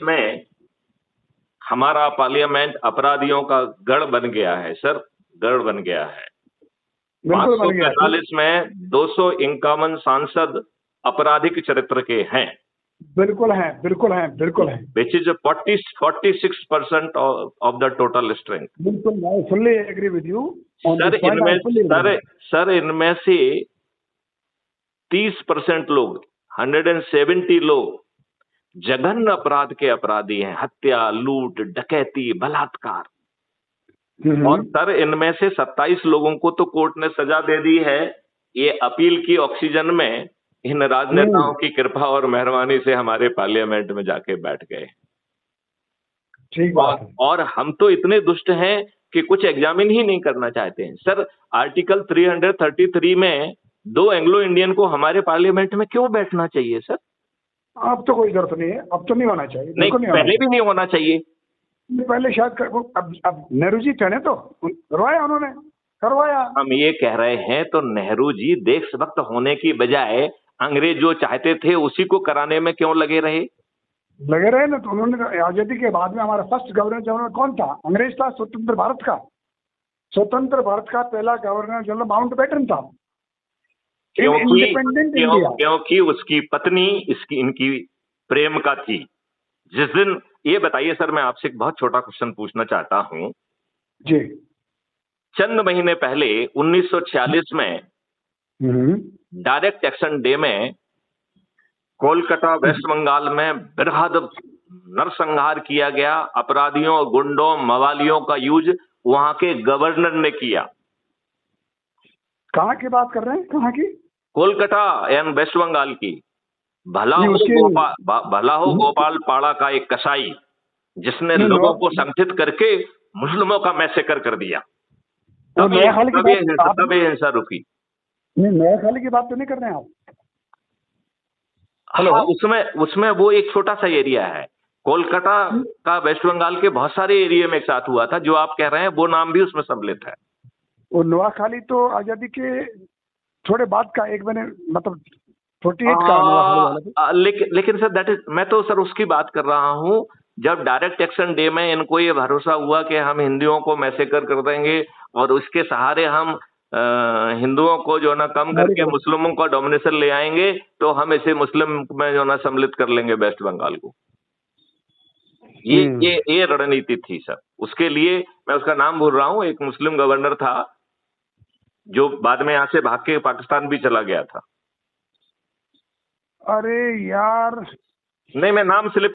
में हमारा पार्लियामेंट अपराधियों का गढ़ बन गया है सर, गढ़ बन गया है। बिल्कुल बन गया। 545 में 251 सांसद आपराधिक चरित्र के हैं। बिल्कुल है, बिल्कुल है, बिल्कुल है। Which is a 46% of the total strength. बिल्कुल, I fully agree with you on sir this point. I fully agree. Sir इनमें से 30% लोग, 170 लोग जघन्य अपराध के अपराधी हैं, हत्या, लूट, डकैती, बलात्कार। और सर इनमें से 27 लोगों को तो कोर्ट ने सजा दे दी है। ये अपील की ऑक्सीजन में इन राजनेताओं की कृपा और मेहरबानी से हमारे पार्लियामेंट में जाके बैठ गए। ठीक बात है। और हम तो इतने दुष्ट हैं कि कुछ एग्जामिन ही नहीं करना चाहते हैं। सर आर्टिकल 333 में 2 एंग्लो इंडियन को हमारे पार्लियामेंट में क्यों बैठना चाहिए सर? अब तो कोई जरूरत नहीं है, अब तो नहीं होना चाहिए। नहीं, पहले भी नहीं होना चाहिए। पहले शायद अब नेहरू जी थे तो करवाया, उन्होंने करवाया। हम ये कह रहे हैं तो नेहरू जी देशभक्त होने की बजाय अंग्रेज जो चाहते थे उसी को कराने में क्यों लगे रहे ना। तो उन्होंने आजादी के बाद में हमारा फर्स्ट गवर्नर जनरल कौन था? अंग्रेज था। स्वतंत्र भारत का पहला गवर्नर जनरल माउंटबेटन था। क्योंकि उसकी पत्नी इनकी प्रेम का थी। जिस दिन ये बताइए सर, मैं आपसे एक बहुत छोटा क्वेश्चन पूछना चाहता हूं जी। चंद महीने पहले 1946 में डायरेक्ट एक्शन डे में कोलकाता वेस्ट बंगाल में बृहद नरसंहार किया गया। अपराधियों, गुंडों, मवालियों का यूज वहां के गवर्नर ने किया। कहाँ की बात कर रहे हैं? कहाँ की? कोलकाता एंड वेस्ट बंगाल की। भला हो गोपाल पाड़ा का एक कसाई जिसने लोगों को संगठित करके मुस्लिमों का मैसेकर कर दिया। तब ये हिंसा रुकी। नया खाली की बात तो नहीं कर रहे हैं आप? हाँ, उसमें वो एक छोटा सा एरिया है। कोलकाता का वेस्ट बंगाल के बहुत सारे एरिया में एक साथ हुआ था। जो आप कह रहे हैं वो नाम भी उसमें सम्मिलित है। वो नोआखाली तो आजादी के थोड़े बाद का, एक महीने मतलब 48 का। लेकिन सर मैं तो सर उसकी बात कर रहा हूँ जब डायरेक्ट एक्शन डे में इनको ये भरोसा हुआ कि हम हिंदुओं को मैसेकर कर देंगे और उसके सहारे हम हिंदुओं को जो ना कम करके मुस्लिमों का डोमिनेशन ले आएंगे, तो हम इसे मुस्लिम में जो ना सम्मिलित कर लेंगे वेस्ट बंगाल को। ये रणनीति थी सर। उसके लिए मैं उसका नाम भूल रहा हूँ, एक मुस्लिम गवर्नर था जो बाद में यहाँ से भाग के पाकिस्तान भी चला गया था। अरे यार, नहीं, मैं नाम स्लिप